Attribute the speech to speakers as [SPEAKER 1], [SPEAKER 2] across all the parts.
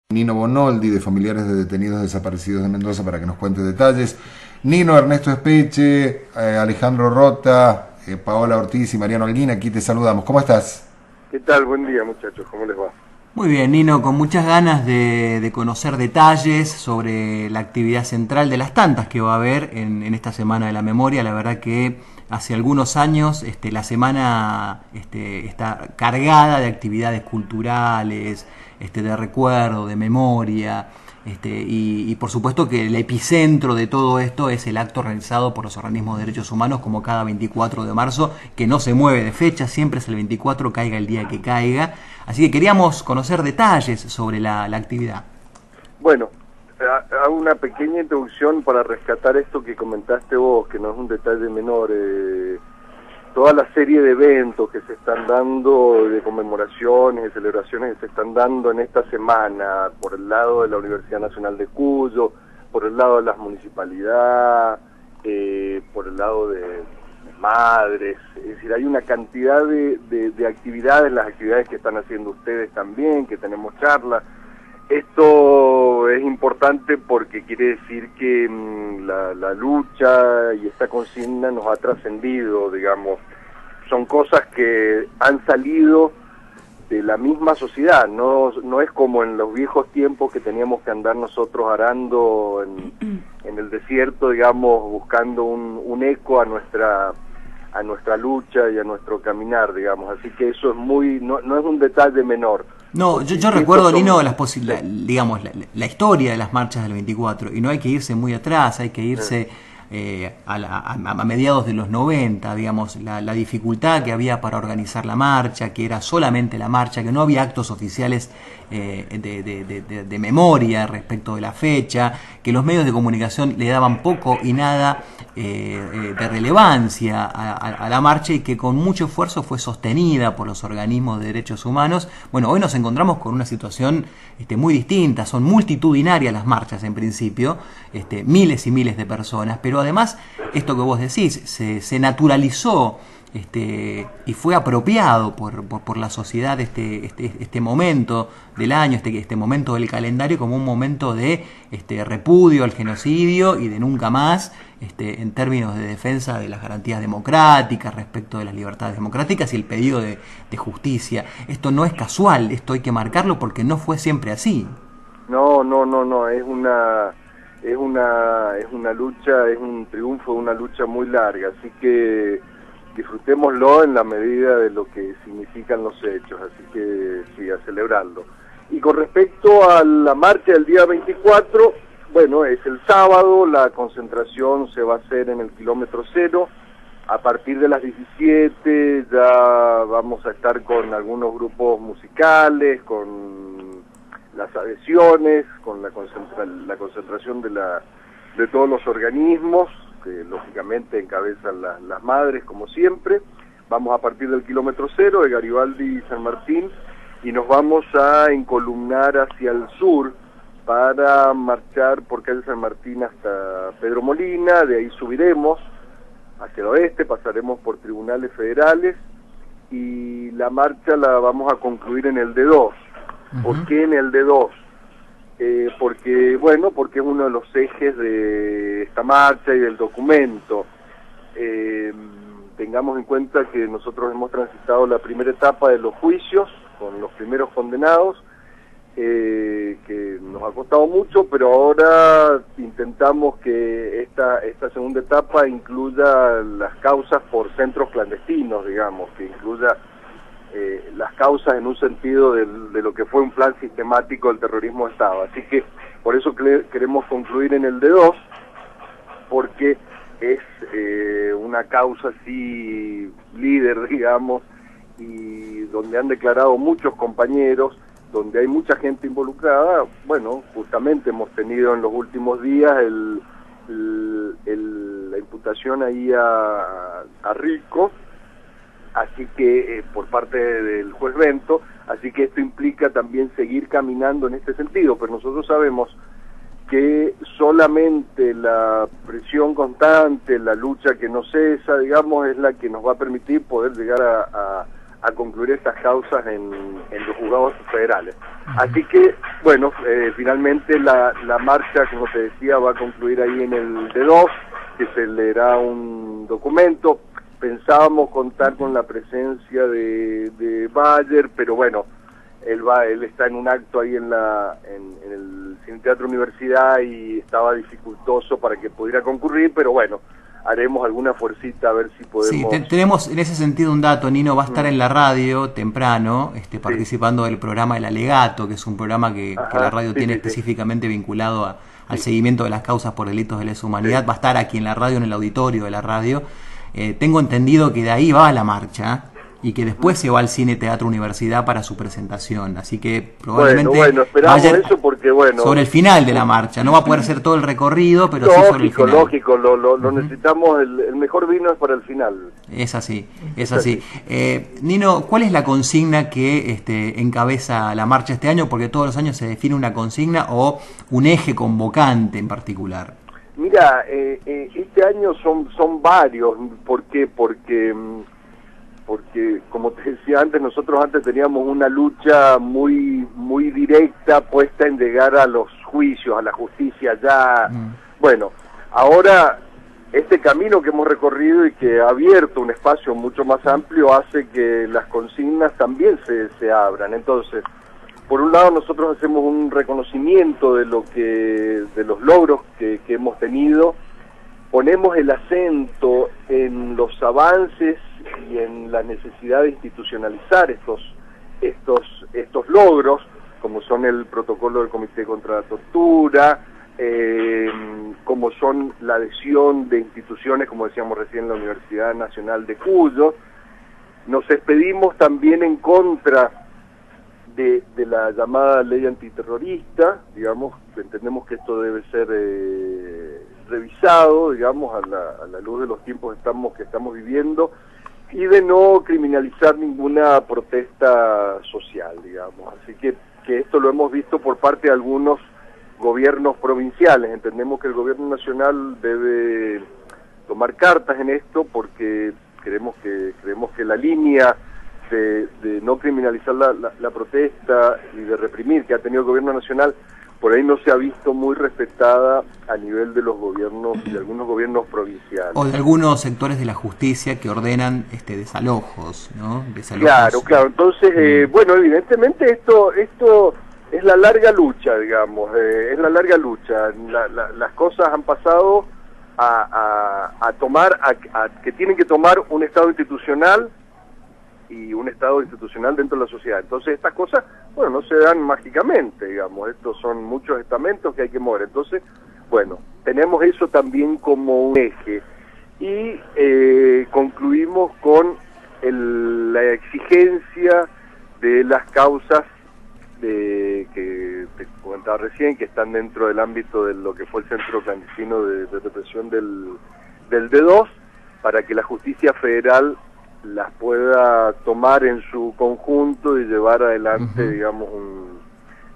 [SPEAKER 1] Nino Bonoldi, de Familiares de Detenidos Desaparecidos de Mendoza, para que nos cuente detalles. Nino, Ernesto Espeche, Alejandro Rota, Paola Ortiz y Mariano Alguín, aquí te saludamos. ¿Cómo estás?
[SPEAKER 2] ¿Qué tal? Buen día, muchachos. ¿Cómo les va?
[SPEAKER 3] Muy bien, Nino, con muchas ganas de conocer detalles sobre la actividad central de las tantas que va a haber en esta Semana de la Memoria. La verdad que hace algunos años la semana está cargada de actividades culturales, de recuerdo, de memoria. Y por supuesto que el epicentro de todo esto es el acto realizado por los organismos de derechos humanos, como cada 24 de marzo, que no se mueve de fecha, siempre es el 24, caiga el día que caiga. Así que queríamos conocer detalles sobre la actividad.
[SPEAKER 2] Bueno, hago una pequeña introducción para rescatar esto que comentaste vos, que no es un detalle menor. Toda la serie de eventos que se están dando, de conmemoraciones, de celebraciones que se están dando en esta semana, por el lado de la Universidad Nacional de Cuyo, por el lado de las municipalidades, por el lado de madres, es decir, hay una cantidad de actividades, las actividades que están haciendo ustedes también, que tenemos charlas. Esto es importante porque quiere decir que la lucha y esta consigna nos ha trascendido, digamos. Son cosas que han salido de la misma sociedad, no es como en los viejos tiempos que teníamos que andar nosotros arando en el desierto, digamos, buscando un eco a nuestra lucha y a nuestro caminar, digamos. Así que eso es no es un detalle menor.
[SPEAKER 3] No, yo recuerdo, Nino, digamos, la historia de las marchas del 24, y no hay que irse muy atrás, hay que irse a mediados de los 90, digamos, la dificultad que había para organizar la marcha, que era solamente la marcha, que no había actos oficiales de memoria respecto de la fecha, que los medios de comunicación le daban poco y nada de relevancia a la marcha, y que con mucho esfuerzo fue sostenida por los organismos de derechos humanos. Bueno, hoy nos encontramos con una situación muy distinta, son multitudinarias las marchas en principio, miles y miles de personas, pero además esto que vos decís se naturalizó y fue apropiado por la sociedad este momento del año, este momento del calendario, como un momento de repudio al genocidio y de nunca más, en términos de defensa de las garantías democráticas, respecto de las libertades democráticas y el pedido de justicia. Esto no es casual, esto hay que marcarlo porque no fue siempre así.
[SPEAKER 2] No, es una lucha, es un triunfo, una lucha muy larga, así que disfrutémoslo en la medida de lo que significan los hechos, así que sí, a celebrarlo. Y con respecto a la marcha del día 24, bueno, es el sábado, la concentración se va a hacer en el kilómetro cero, a partir de las 17 ya vamos a estar con algunos grupos musicales, con las adhesiones, con la concentración de todos los organismos, que lógicamente encabezan las madres, como siempre. Vamos a partir del kilómetro cero, de Garibaldi y San Martín, y nos vamos a encolumnar hacia el sur para marchar por calle San Martín hasta Pedro Molina. De ahí subiremos hacia el oeste, pasaremos por tribunales federales, y la marcha la vamos a concluir en el D2. ¿Por qué en el D2? Porque es uno de los ejes de esta marcha y del documento. Tengamos en cuenta que nosotros hemos transitado la primera etapa de los juicios con los primeros condenados, que nos ha costado mucho, pero ahora intentamos que esta segunda etapa incluya las causas por centros clandestinos, digamos, que incluya las causas en un sentido de lo que fue un plan sistemático del terrorismo de Estado. Así que por eso queremos concluir en el D2, porque es una causa así líder, digamos, y donde han declarado muchos compañeros, donde hay mucha gente involucrada. Bueno, justamente hemos tenido en los últimos días la imputación ahí a Rico, así que por parte del juez Bento, así que esto implica también seguir caminando en este sentido, pero nosotros sabemos que solamente la presión constante, la lucha que no cesa, digamos, es la que nos va a permitir poder llegar a concluir estas causas en los juzgados federales. Así que, bueno, finalmente la marcha, como te decía, va a concluir ahí en el D2, que se leerá un documento. Pensábamos contar con la presencia de Bayer, pero bueno, él está en un acto ahí en el Cine Teatro Universidad y estaba dificultoso para que pudiera concurrir, pero bueno, haremos alguna fuercita a ver si podemos...
[SPEAKER 3] Sí, tenemos en ese sentido un dato. Nino va a estar en la radio temprano, participando del programa El Alegato, que es un programa que la radio tiene específicamente vinculado al seguimiento de las causas por delitos de lesa humanidad. Va a estar aquí en la radio, en el auditorio de la radio. Tengo entendido que de ahí va a la marcha y que después se va al Cine Teatro Universidad para su presentación, así que probablemente
[SPEAKER 2] esperamos eso porque
[SPEAKER 3] sobre el final de la marcha, no va a poder hacer todo el recorrido, pero sí sobre el final.
[SPEAKER 2] Lógico, lo necesitamos, el mejor vino es para el final.
[SPEAKER 3] Es así. Nino, ¿cuál es la consigna que encabeza la marcha este año? Porque todos los años se define una consigna o un eje convocante en particular.
[SPEAKER 2] Mira, este año son varios. ¿Por qué? Porque como te decía antes, nosotros antes teníamos una lucha muy directa puesta en llegar a los juicios, a la justicia ya. Bueno, ahora este camino que hemos recorrido y que ha abierto un espacio mucho más amplio hace que las consignas también se abran. Entonces, por un lado nosotros hacemos un reconocimiento de los logros que hemos tenido, ponemos el acento en los avances y en la necesidad de institucionalizar estos logros, como son el protocolo del Comité contra la Tortura, como son la adhesión de instituciones, como decíamos recién, la Universidad Nacional de Cuyo. Nos expedimos también en contra de la llamada ley antiterrorista, digamos, entendemos que esto debe ser revisado, digamos, a la luz de los tiempos que estamos viviendo, y de no criminalizar ninguna protesta social, digamos. Así que esto lo hemos visto por parte de algunos gobiernos provinciales. Entendemos que el gobierno nacional debe tomar cartas en esto porque creemos que la línea de no criminalizar la protesta y de reprimir que ha tenido el gobierno nacional por ahí no se ha visto muy respetada a nivel de los gobiernos, de algunos gobiernos provinciales.
[SPEAKER 3] O de algunos sectores de la justicia que ordenan desalojos, ¿no?
[SPEAKER 2] Claro. Entonces, bueno, evidentemente esto es la larga lucha, digamos, es la larga lucha. Las cosas han pasado a que tienen que tomar un Estado institucional y un Estado institucional dentro de la sociedad. Entonces estas cosas, bueno, no se dan mágicamente, digamos, estos son muchos estamentos que hay que mover. Entonces, bueno, tenemos eso también como un eje. Y concluimos con la exigencia de las causas que te comentaba recién, que están dentro del ámbito de lo que fue el centro clandestino de represión del D2, para que la justicia federal las pueda tomar en su conjunto y llevar adelante, digamos,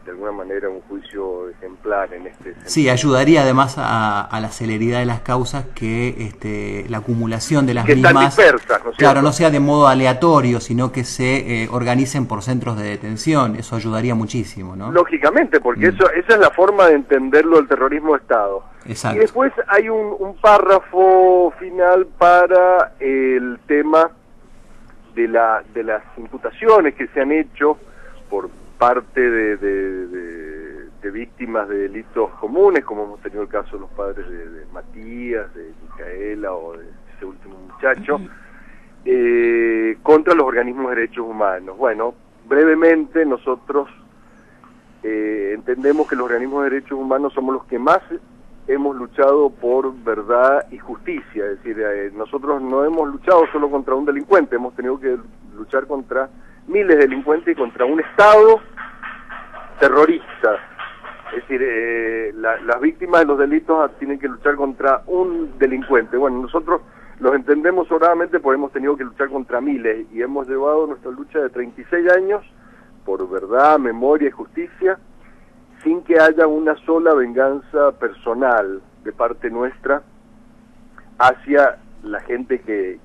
[SPEAKER 2] de alguna manera un juicio ejemplar en este sentido.
[SPEAKER 3] Sí, ayudaría además a la celeridad de las causas que la acumulación de las mismas,
[SPEAKER 2] están dispersas, ¿no es
[SPEAKER 3] claro,
[SPEAKER 2] cierto?
[SPEAKER 3] no sea de modo aleatorio, sino que se organicen por centros de detención. Eso ayudaría muchísimo, ¿no?
[SPEAKER 2] Lógicamente, porque esa es la forma de entenderlo del terrorismo de Estado.
[SPEAKER 3] Exacto.
[SPEAKER 2] Y después hay un párrafo final para el tema de las imputaciones que se han hecho por parte de víctimas de delitos comunes, como hemos tenido el caso de los padres de Matías, de Micaela o de ese último muchacho, contra los organismos de derechos humanos. Bueno, brevemente nosotros entendemos que los organismos de derechos humanos somos los que más hemos luchado por verdad y justicia, es decir, nosotros no hemos luchado solo contra un delincuente, hemos tenido que luchar contra miles de delincuentes y contra un Estado terrorista. Es decir, las víctimas de los delitos tienen que luchar contra un delincuente. Bueno, nosotros los entendemos sobradamente porque hemos tenido que luchar contra miles y hemos llevado nuestra lucha de 36 años por verdad, memoria y justicia, sin que haya una sola venganza personal de parte nuestra hacia la gente que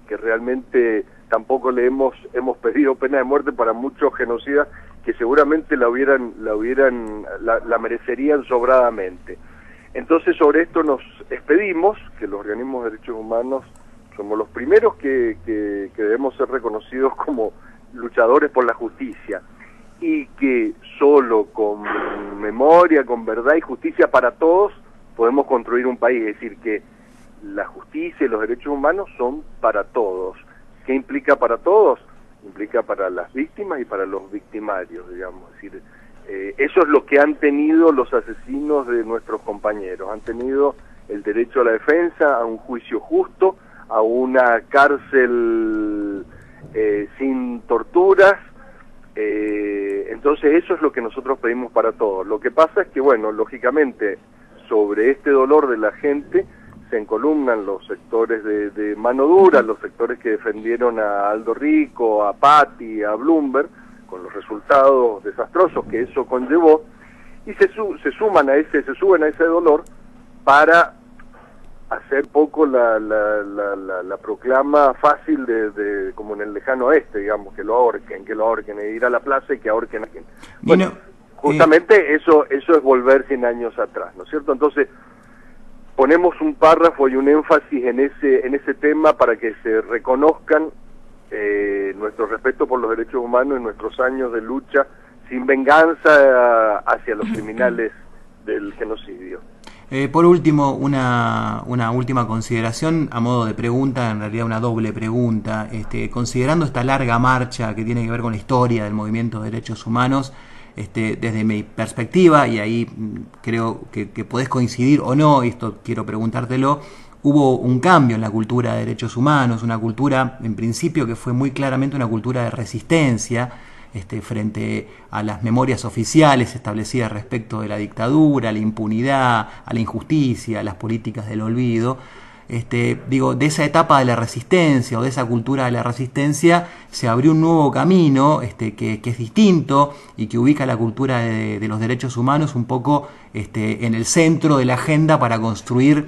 [SPEAKER 2] realmente tampoco le hemos pedido pena de muerte para muchos genocidas que seguramente la merecerían sobradamente. Entonces sobre esto nos expedimos, que los organismos de derechos humanos somos los primeros que debemos ser reconocidos como luchadores por la justicia, y que solo con memoria, con verdad y justicia para todos podemos construir un país. Es decir, que la justicia y los derechos humanos son para todos. ¿Qué implica para todos? Implica para las víctimas y para los victimarios, digamos. Es decir, eso es lo que han tenido los asesinos de nuestros compañeros. Han tenido el derecho a la defensa, a un juicio justo, a una cárcel sin torturas. Entonces eso es lo que nosotros pedimos para todos. Lo que pasa es que, bueno, lógicamente, sobre este dolor de la gente se encolumnan los sectores de mano dura, los sectores que defendieron a Aldo Rico, a Patti, a Bloomberg, con los resultados desastrosos que eso conllevó, y se suben a ese dolor para hacer poco la proclama fácil de como en el lejano oeste, digamos, que lo ahorquen, e ir a la plaza y que ahorquen a quien. Bueno, justamente eso es volver 100 años atrás, ¿no es cierto? Entonces ponemos un párrafo y un énfasis en ese tema para que se reconozcan nuestro respeto por los derechos humanos y nuestros años de lucha sin venganza hacia los criminales del genocidio.
[SPEAKER 3] Por último, una última consideración a modo de pregunta, en realidad una doble pregunta. Considerando esta larga marcha que tiene que ver con la historia del movimiento de derechos humanos, desde mi perspectiva, y ahí creo que podés coincidir o no, y esto quiero preguntártelo, hubo un cambio en la cultura de derechos humanos, una cultura, en principio, que fue muy claramente una cultura de resistencia, frente a las memorias oficiales establecidas respecto de la dictadura, a la impunidad, a la injusticia, a las políticas del olvido. De esa etapa de la resistencia o de esa cultura de la resistencia se abrió un nuevo camino que es distinto y que ubica la cultura de los derechos humanos un poco en el centro de la agenda para construir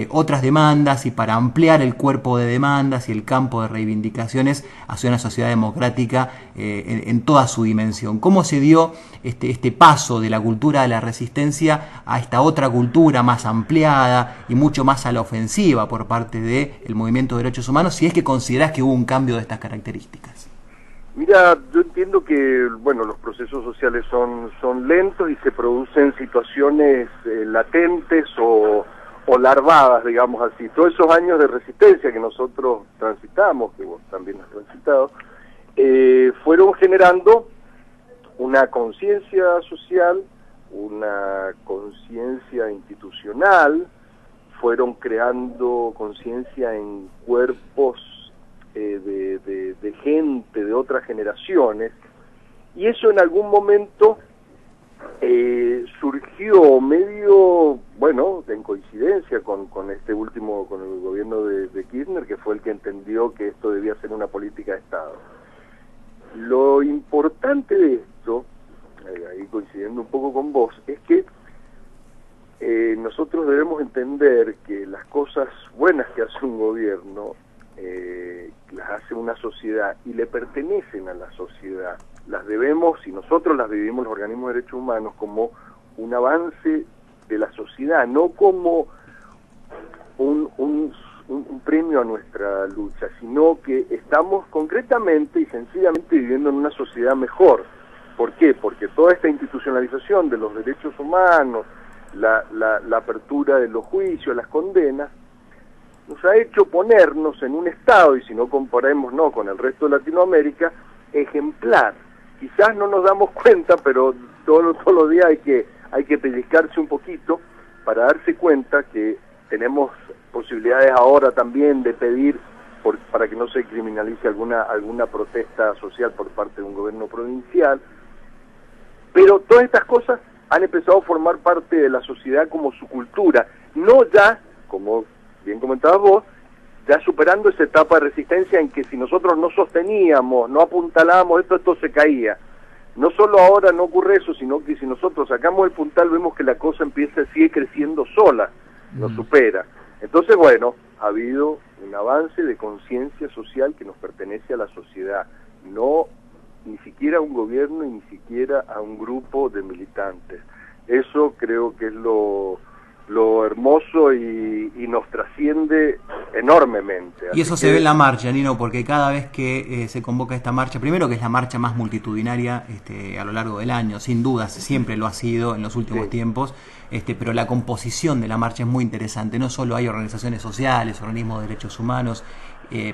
[SPEAKER 3] otras demandas y para ampliar el cuerpo de demandas y el campo de reivindicaciones hacia una sociedad democrática en toda su dimensión. ¿Cómo se dio este paso de la cultura de la resistencia a esta otra cultura más ampliada y mucho más a la ofensiva por parte del movimiento de derechos humanos, si es que considerás que hubo un cambio de estas características?
[SPEAKER 2] Mira, yo entiendo que, bueno, los procesos sociales son lentos y se producen situaciones latentes o larvadas, digamos así. Todos esos años de resistencia que nosotros transitamos, que vos también has transitado, fueron generando una conciencia social, una conciencia institucional, fueron creando conciencia en cuerpos de gente de otras generaciones, y eso en algún momento surgió medio, bueno, en coincidencia con este último, con el gobierno de Kirchner, que fue el que entendió que esto debía ser una política de Estado. Lo importante de esto, ahí coincidiendo un poco con vos, es que nosotros debemos entender que las cosas buenas que hace un gobierno las hace una sociedad y le pertenecen a la sociedad. Las debemos, y nosotros las vivimos los organismos de derechos humanos, como un avance de la sociedad, no como un premio a nuestra lucha, sino que estamos concretamente y sencillamente viviendo en una sociedad mejor. ¿Por qué? Porque toda esta institucionalización de los derechos humanos, la apertura de los juicios, las condenas, nos ha hecho ponernos en un estado, y si no comparemos con el resto de Latinoamérica, ejemplar. Quizás no nos damos cuenta, pero todos los días hay que pellizcarse un poquito para darse cuenta que tenemos posibilidades ahora también de pedir para que no se criminalice alguna protesta social por parte de un gobierno provincial. Pero todas estas cosas han empezado a formar parte de la sociedad como su cultura, no ya, como bien comentabas vos, ya superando esa etapa de resistencia en que si nosotros no sosteníamos, no apuntalábamos esto se caía. No solo ahora no ocurre eso, sino que si nosotros sacamos el puntal vemos que la cosa sigue creciendo sola, nos supera. Entonces, bueno, ha habido un un avance de conciencia social que nos pertenece a la sociedad, no ni siquiera a un gobierno y ni siquiera a un grupo de militantes. Eso creo que es lo hermoso y nos trasciende enormemente.
[SPEAKER 3] Y eso se ve en la marcha, Nino, porque cada vez que se convoca esta marcha, primero que es la marcha más multitudinaria a lo largo del año, sin dudas, siempre lo ha sido en los últimos tiempos, pero la composición de la marcha es muy interesante. No solo hay organizaciones sociales, organismos de derechos humanos,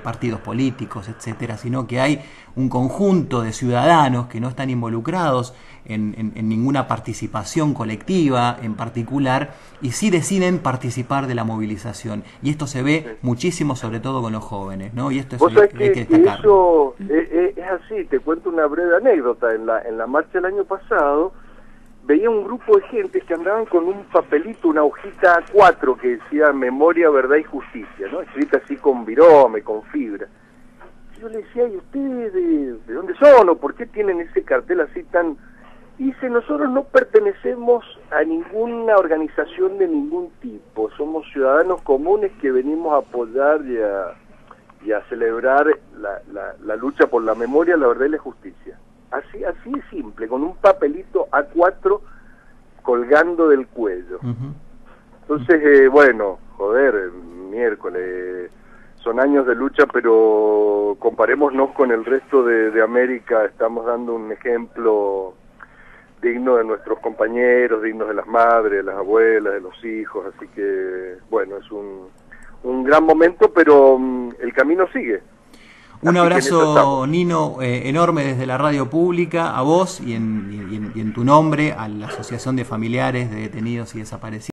[SPEAKER 3] partidos políticos, etcétera, sino que hay un conjunto de ciudadanos que no están involucrados en ninguna participación colectiva en particular y sí deciden participar de la movilización, y esto se ve muchísimo, sobre todo con los jóvenes, ¿no? Y esto es
[SPEAKER 2] hay que destacar. Eso es así. Te cuento una breve anécdota. En la marcha del año pasado veía un grupo de gente que andaban con un papelito, una hojita A4 que decía Memoria, Verdad y Justicia, ¿no? Escrita así con virome, con fibra. Yo le decía, ¿y ustedes de dónde son o por qué tienen ese cartel así tan...? Y dice, nosotros no pertenecemos a ninguna organización de ningún tipo, somos ciudadanos comunes que venimos a apoyar y a celebrar la lucha por la memoria, la verdad y la justicia. Así es simple, con un papelito A4 colgando del cuello. Entonces, bueno, joder, miércoles, son años de lucha, pero comparémonos con el resto de América, estamos dando un ejemplo digno de nuestros compañeros, dignos de las madres, de las abuelas, de los hijos, así que, bueno, es un gran momento, pero el camino sigue.
[SPEAKER 3] Un abrazo, Nino, enorme desde la radio pública, a vos y en tu nombre, a la Asociación de Familiares de Detenidos y Desaparecidos.